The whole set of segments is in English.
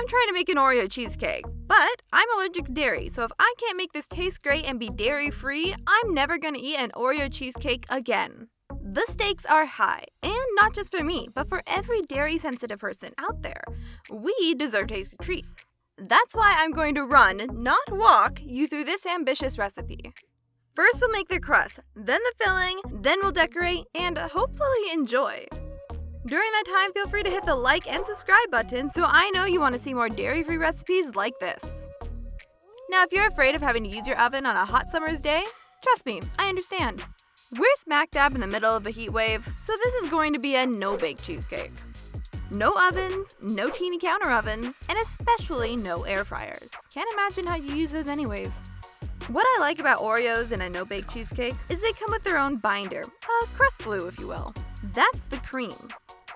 I'm trying to make an Oreo cheesecake, but I'm allergic to dairy, so if I can't make this taste great and be dairy-free, I'm never gonna eat an Oreo cheesecake again. The stakes are high, and not just for me, but for every dairy-sensitive person out there. We deserve tasty treats. That's why I'm going to run, not walk, you through this ambitious recipe. First we'll make the crust, then the filling, then we'll decorate, and hopefully enjoy. During that time, feel free to hit the like and subscribe button so I know you want to see more dairy-free recipes like this. Now, if you're afraid of having to use your oven on a hot summer's day, trust me, I understand. We're smack dab in the middle of a heat wave, so this is going to be a no-bake cheesecake. No ovens, no teeny counter ovens, and especially no air fryers. Can't imagine how you use those anyways. What I like about Oreos in a no-bake cheesecake is they come with their own binder, a crust glue if you will. That's the cream.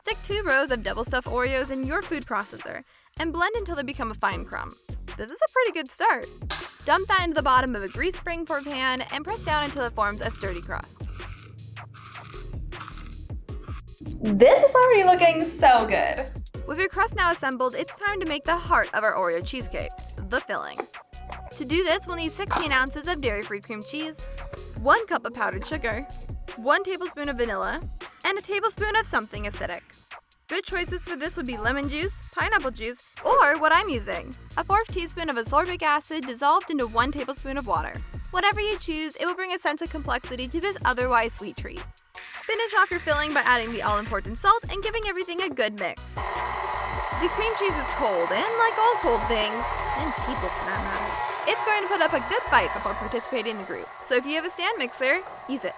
Stick 2 rows of double stuffed Oreos in your food processor and blend until they become a fine crumb. This is a pretty good start. Dump that into the bottom of a greased springform pan and press down until it forms a sturdy crust. This is already looking so good. With your crust now assembled, it's time to make the heart of our Oreo cheesecake, the filling. To do this, we'll need 16 ounces of dairy-free cream cheese, 1 cup of powdered sugar, 1 tablespoon of vanilla, and a tablespoon of something acidic. Good choices for this would be lemon juice, pineapple juice, or what I'm using, a 4th teaspoon of ascorbic acid dissolved into 1 tablespoon of water. Whatever you choose, it will bring a sense of complexity to this otherwise sweet treat. Finish off your filling by adding the all-important salt and giving everything a good mix. The cream cheese is cold, and like all cold things, and people for that matter, it's going to put up a good fight before participating in the group. So if you have a stand mixer, use it.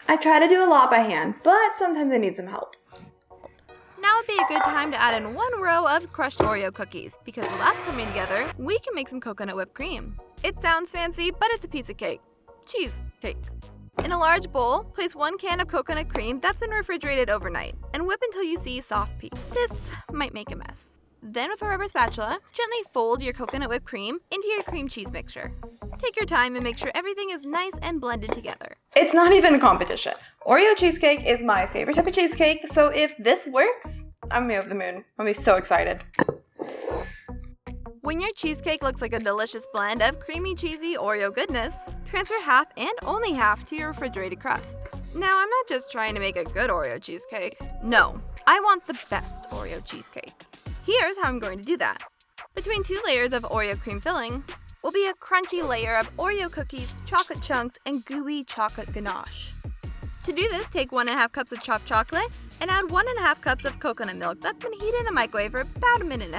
I try to do a lot by hand, but sometimes I need some help. Now would be a good time to add in 1 row of crushed Oreo cookies, because with that coming together, we can make some coconut whipped cream. It sounds fancy, but it's a piece of cake. Cheesecake. In a large bowl, place 1 can of coconut cream that's been refrigerated overnight, and whip until you see soft peaks. This might make a mess. Then with a rubber spatula, gently fold your coconut whipped cream into your cream cheese mixture. Take your time and make sure everything is nice and blended together. It's not even a competition. Oreo cheesecake is my favorite type of cheesecake, so if this works, I'm over the moon. I'll be so excited. When your cheesecake looks like a delicious blend of creamy, cheesy Oreo goodness, transfer half and only half to your refrigerated crust. Now, I'm not just trying to make a good Oreo cheesecake. No, I want the best Oreo cheesecake. Here's how I'm going to do that. Between 2 layers of Oreo cream filling will be a crunchy layer of Oreo cookies, chocolate chunks, and gooey chocolate ganache. To do this, take 1½ cups of chopped chocolate and add 1½ cups of coconut milk that's been heated in the microwave for about 1.5 minutes.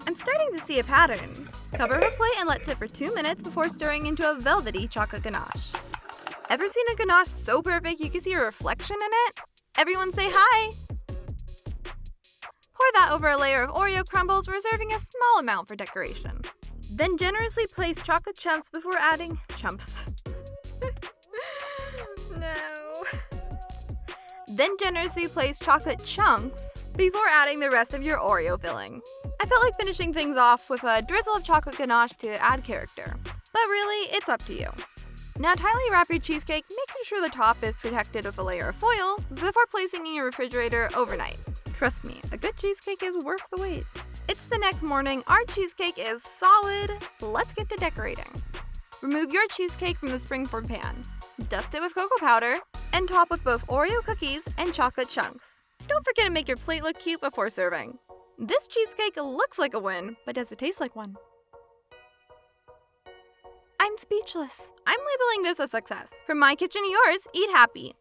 I'm starting to see a pattern. Cover a plate and let sit for 2 minutes before stirring into a velvety chocolate ganache. Ever seen a ganache so perfect you can see a reflection in it? Everyone say hi! Pour that over a layer of Oreo crumbles, reserving a small amount for decoration. Then generously place chocolate chunks before adding chunks. No. Then generously place chocolate chunks before adding the rest of your Oreo filling. I felt like finishing things off with a drizzle of chocolate ganache to add character. But really, it's up to you. Now tightly wrap your cheesecake, making sure the top is protected with a layer of foil before placing in your refrigerator overnight. Trust me, a good cheesecake is worth the wait. It's the next morning, our cheesecake is solid. Let's get to decorating. Remove your cheesecake from the springform pan. Dust it with cocoa powder and top with both Oreo cookies and chocolate chunks. Don't forget to make your plate look cute before serving. This cheesecake looks like a win, but does it taste like one? I'm speechless. I'm labeling this a success. From my kitchen to yours, eat happy.